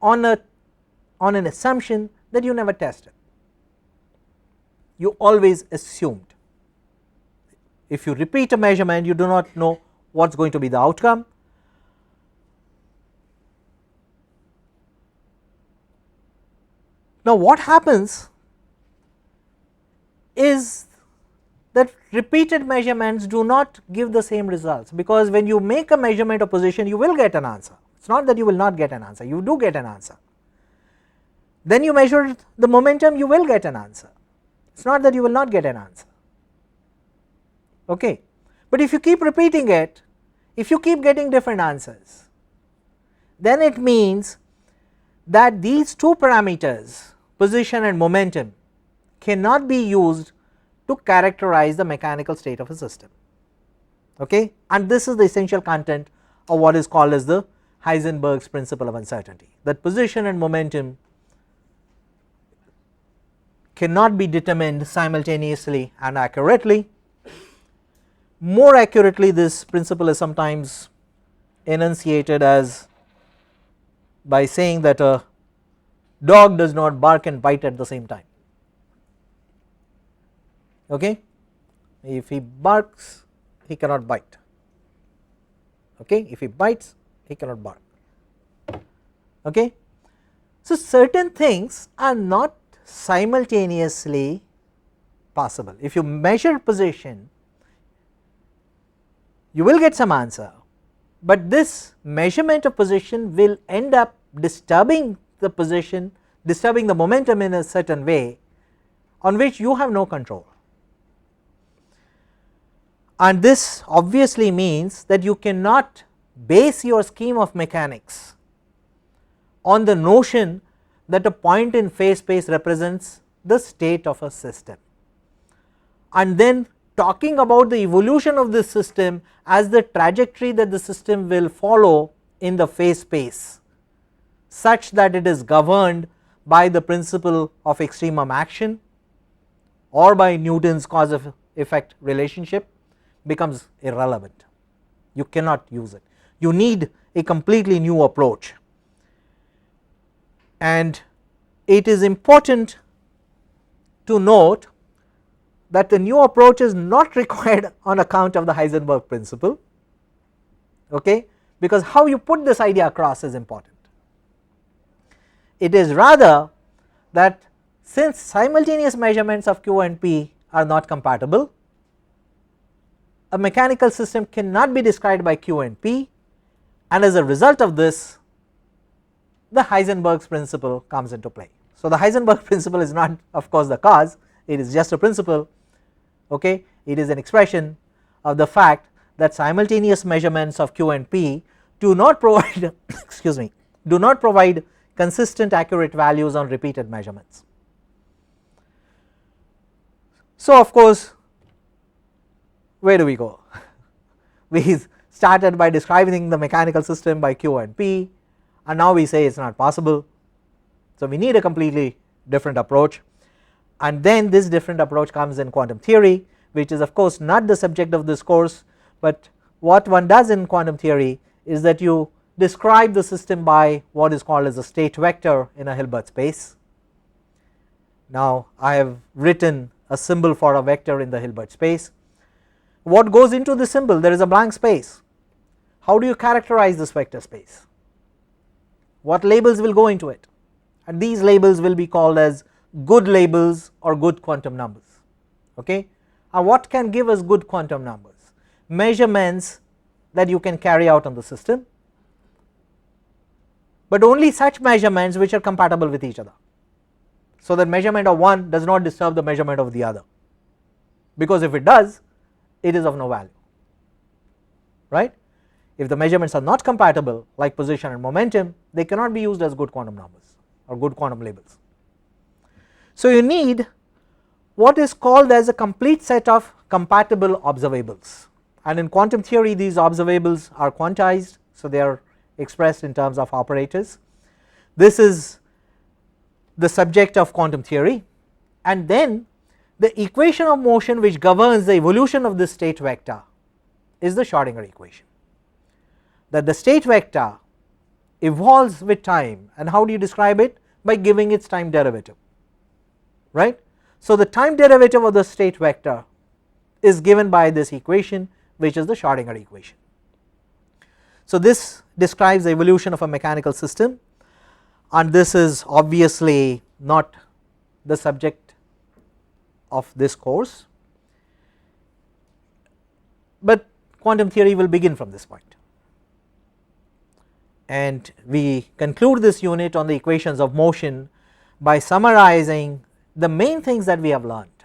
on an assumption that you never tested. You always assumed. If you repeat a measurement, you do not know what is going to be the outcome. Now what happens is that repeated measurements do not give the same results, because when you make a measurement of position you will get an answer. It is not that you will not get an answer, you do get an answer. Then you measure the momentum, you will get an answer. It is not that you will not get an answer. Okay. But if you keep repeating it, if you keep getting different answers, then it means that these two parameters, position and momentum, cannot be used to characterize the mechanical state of a system. Okay. And this is the essential content of what is called as the Heisenberg's principle of uncertainty, that position and momentum cannot be determined simultaneously and accurately. More accurately, this principle is sometimes enunciated as by saying that a dog does not bark and bite at the same time. Okay. If he barks, he cannot bite. Okay. If he bites, he cannot bark. Okay. So certain things are not simultaneously possible. If you measure position, you will get some answer, but this measurement of position will end up disturbing the position, disturbing the momentum in a certain way on which you have no control. And this obviously means that you cannot base your scheme of mechanics on the notion that a point in phase space represents the state of a system, and then talking about the evolution of this system as the trajectory that the system will follow in the phase space, such that it is governed by the principle of extremum action or by Newton's cause of effect relationship, becomes irrelevant. You cannot use it. You need a completely new approach, and it is important to note that the new approach is not required on account of the Heisenberg principle, okay, because how you put this idea across is important. It is rather that since simultaneous measurements of q and p are not compatible, a mechanical system cannot be described by q and p, and as a result of this the Heisenberg's principle comes into play. So the Heisenberg principle is not of course the cause, it is just a principle, okay. It is an expression of the fact that simultaneous measurements of q and p do not provide excuse me, do not provide consistent accurate values on repeated measurements. So of course where do we go? We started by describing the mechanical system by q and p, and now we say it is not possible. So we need a completely different approach, and then this different approach comes in quantum theory, which is of course not the subject of this course, but what one does in quantum theory is that you describe the system by what is called as a state vector in a Hilbert space. Now I have written a symbol for a vector in the Hilbert space. What goes into the symbol? There is a blank space. How do you characterize this vector space? What labels will go into it? And these labels will be called as good labels or good quantum numbers, okay. And what can give us good quantum numbers? Measurements that you can carry out on the system, but only such measurements which are compatible with each other, so that measurement of one does not disturb the measurement of the other, because if it does, it is of no value, right. If the measurements are not compatible, like position and momentum, they cannot be used as good quantum numbers or good quantum labels. So you need what is called as a complete set of compatible observables, and in quantum theory these observables are quantized, so they are expressed in terms of operators. This is the subject of quantum theory, and then the equation of motion which governs the evolution of this state vector is the Schrodinger equation, that the state vector evolves with time. And how do you describe it? By giving its time derivative, right. So the time derivative of the state vector is given by this equation, which is the Schrodinger equation. So this describes the evolution of a mechanical system, and this is obviously not the subject of this course, but quantum theory will begin from this point, and we conclude this unit on the equations of motion by summarizing the main things that we have learned,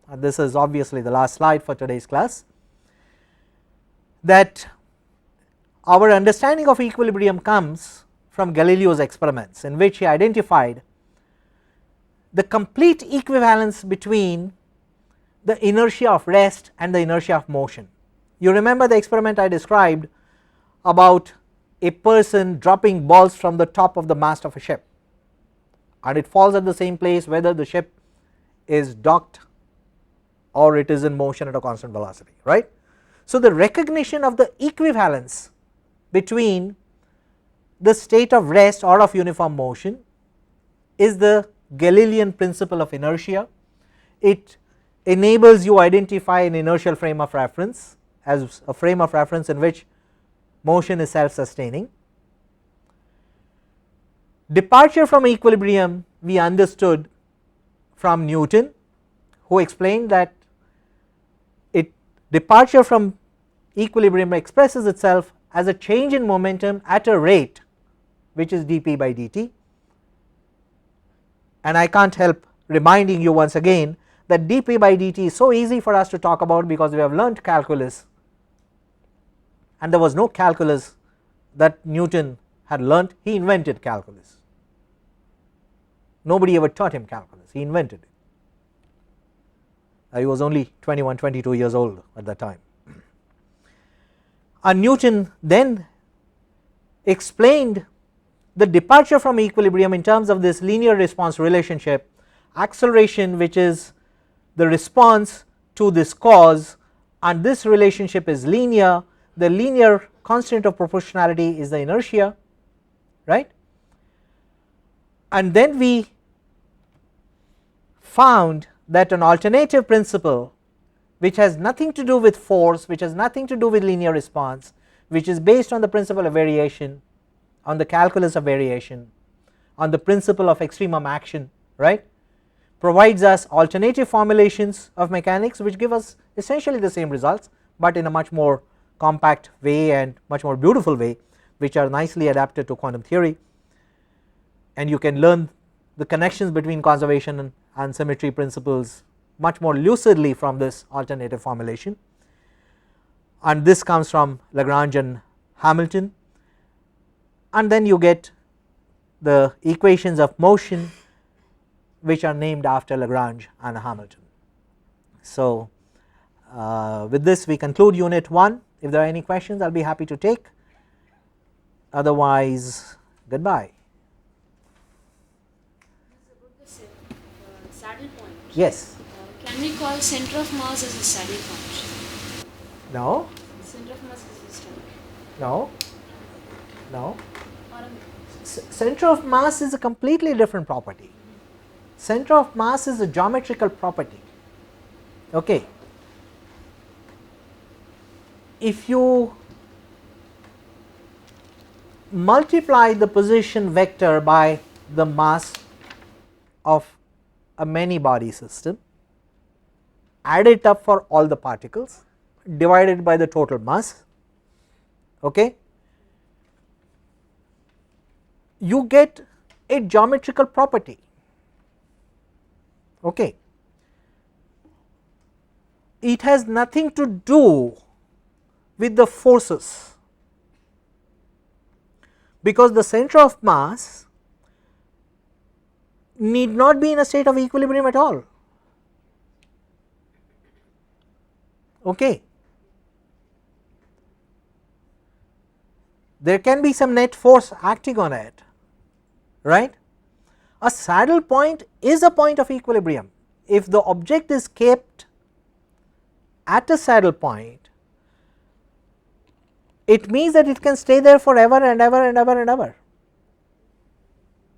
and this is obviously the last slide for today's class. That our understanding of equilibrium comes from Galileo's experiments, in which he identified the complete equivalence between the inertia of rest and the inertia of motion. You remember the experiment I described about a person dropping balls from the top of the mast of a ship, and it falls at the same place whether the ship is docked or it is in motion at a constant velocity, right. So the recognition of the equivalence between the state of rest or of uniform motion is the Galilean principle of inertia. It enables you identify an inertial frame of reference as a frame of reference in which motion is self sustaining. Departure from equilibrium we understood from Newton, who explained that departure from equilibrium expresses itself as a change in momentum at a rate which is dp by dt, and I can't help reminding you once again that dp by dt is so easy for us to talk about because we have learnt calculus, and there was no calculus that Newton had learnt. He invented calculus, nobody ever taught him calculus, he invented it. He was only 21, 22 years old at that time. And Newton then explained the departure from equilibrium in terms of this linear response relationship, acceleration which is the response to this cause, and this relationship is linear. The linear constant of proportionality is the inertia, right. And then we found that an alternative principle which has nothing to do with force, which has nothing to do with linear response, which is based on the principle of variation, on the calculus of variation, on the principle of extremum action, right, provides us alternative formulations of mechanics which give us essentially the same results, but in a much more compact way and much more beautiful way, which are nicely adapted to quantum theory, and you can learn the connections between conservation and symmetry principles much more lucidly from this alternative formulation. And this comes from Lagrange and Hamilton, and then you get the equations of motion which are named after Lagrange and Hamilton. So with this we conclude unit 1. If there are any questions I will be happy to take, otherwise goodbye. Saddle point. Yes. Can we call center of mass as a saddle point? No. Center of mass is a saddle. No. No. Or Center of mass is a completely different property. Center of mass is a geometrical property. Okay. If you multiply the position vector by the mass of a many body system, add it up for all the particles, divide it by the total mass, okay, you get a geometrical property. Okay. It has nothing to do with the forces, because the center of mass need not be in a state of equilibrium at all. Okay. There can be some net force acting on it, right. A saddle point is a point of equilibrium. If the object is kept at a saddle point, it means that it can stay there forever and ever and ever and ever.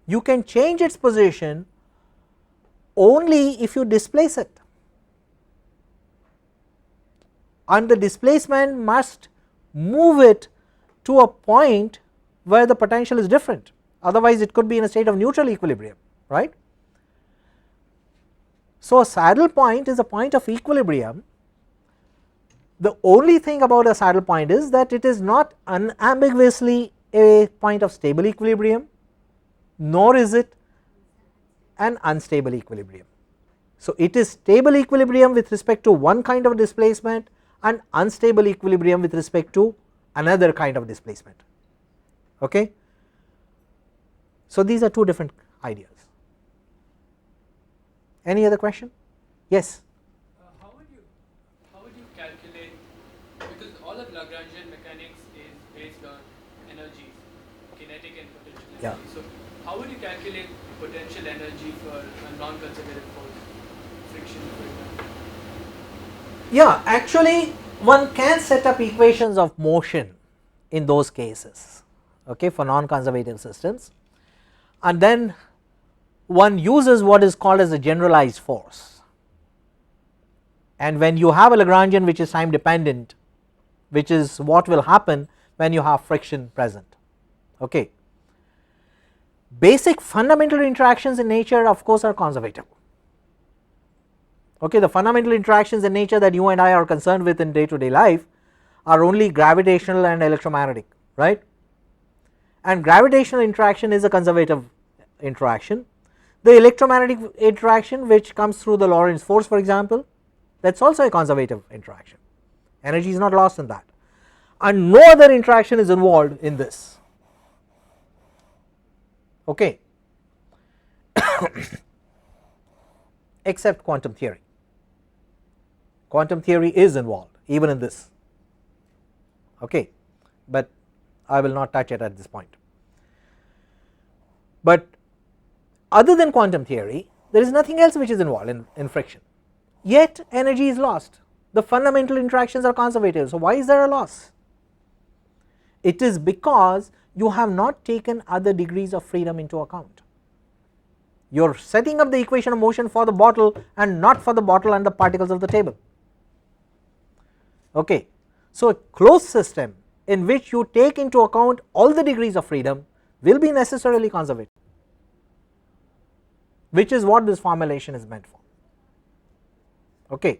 You can change its position only if you displace it, and the displacement must move it to a point where the potential is different, otherwise it could be in a state of neutral equilibrium, right. So a saddle point is a point of equilibrium. The only thing about a saddle point is that it is not unambiguously a point of stable equilibrium, nor is it an unstable equilibrium. So it is stable equilibrium with respect to one kind of displacement and unstable equilibrium with respect to another kind of displacement. Okay. So these are two different ideas. Any other question? Yes. How would you calculate, because all of Lagrangian mechanics is based on energy, kinetic and potential energy. Yeah. So how would you calculate potential energy for a non-conservative force, friction for example? Yeah, actually one can set up equations of motion in those cases, okay, for non-conservative systems, and then one uses what is called as a generalized force. And when you have a Lagrangian which is time dependent, which is what will happen when you have friction present, okay. Basic fundamental interactions in nature of course are conservative. Okay, the fundamental interactions in nature that you and I are concerned with in day to day life are only gravitational and electromagnetic, right, and gravitational interaction is a conservative interaction. The electromagnetic interaction which comes through the Lorentz force, for example, that is also a conservative interaction, energy is not lost in that, and no other interaction is involved in this, okay, except quantum theory. Quantum theory is involved even in this, okay, but I will not touch it at this point. But other than quantum theory there is nothing else which is involved in friction, yet energy is lost. The fundamental interactions are conservative, so why is there a loss? It is because you have not taken other degrees of freedom into account. You are setting up the equation of motion for the bottle and not for the bottle and the particles of the table, okay. So a closed system in which you take into account all the degrees of freedom will be necessarily conservative. which is what this formulation is meant for. Okay.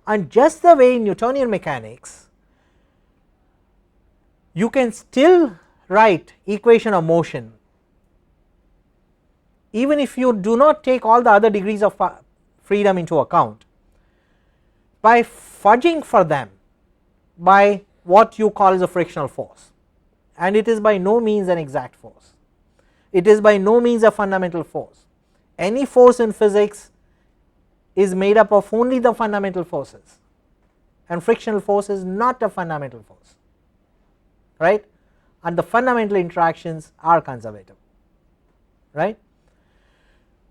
And just the way in Newtonian mechanics you can still write equation of motion even if you do not take all the other degrees of freedom into account, by fudging for them by what you call as a frictional force, and it is by no means an exact force, it is by no means a fundamental force. Any force in physics is made up of only the fundamental forces, and frictional force is not a fundamental force, right, and the fundamental interactions are conservative, right.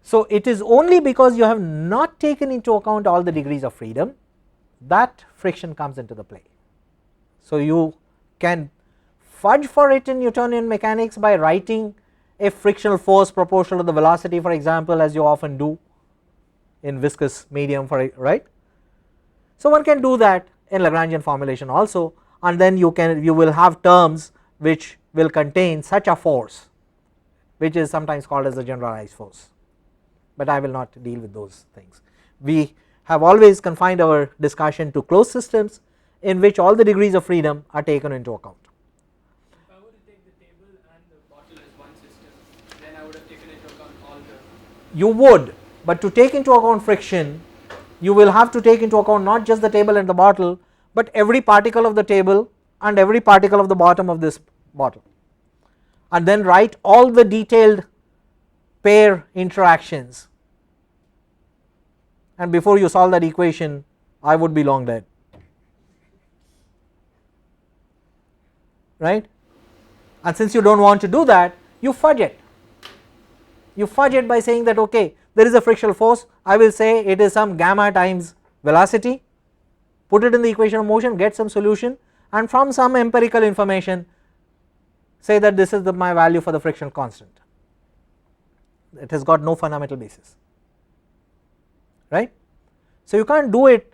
So, it is only because you have not taken into account all the degrees of freedom that friction comes into the play. So, you can fudge for it in Newtonian mechanics by writing a frictional force proportional to the velocity, for example, as you often do in viscous medium, for right. So, one can do that in Lagrangian formulation also, and then you will have terms which will contain such a force which is sometimes called as the generalized force, but I will not deal with those things. We have always confined our discussion to closed systems in which all the degrees of freedom are taken into account. If I were to take the table and the bottle as one system, then I would have taken into account all the. You would, but to take into account friction, you will have to take into account not just the table and the bottle, but every particle of the table and every particle of the bottom of this bottle, and then write all the detailed pair interactions, and before you solve that equation I would be long dead, right. And since you do not want to do that, you fudge it. You fudge it by saying that okay, there is a frictional force, I will say it is some gamma times velocity, put it in the equation of motion, get some solution, and from some empirical information say that this is my value for the friction constant. It has got no fundamental basis, right. So, you can't do it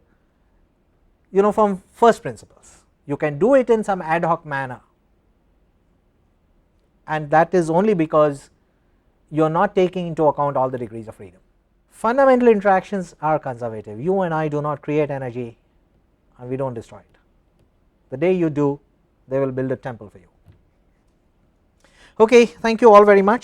from first principles, you can do it in some ad hoc manner, and that is only because you are not taking into account all the degrees of freedom. Fundamental interactions are conservative. You and I do not create energy and we do not destroy it. The day you do, they will build a temple for you. Okay, thank you all very much.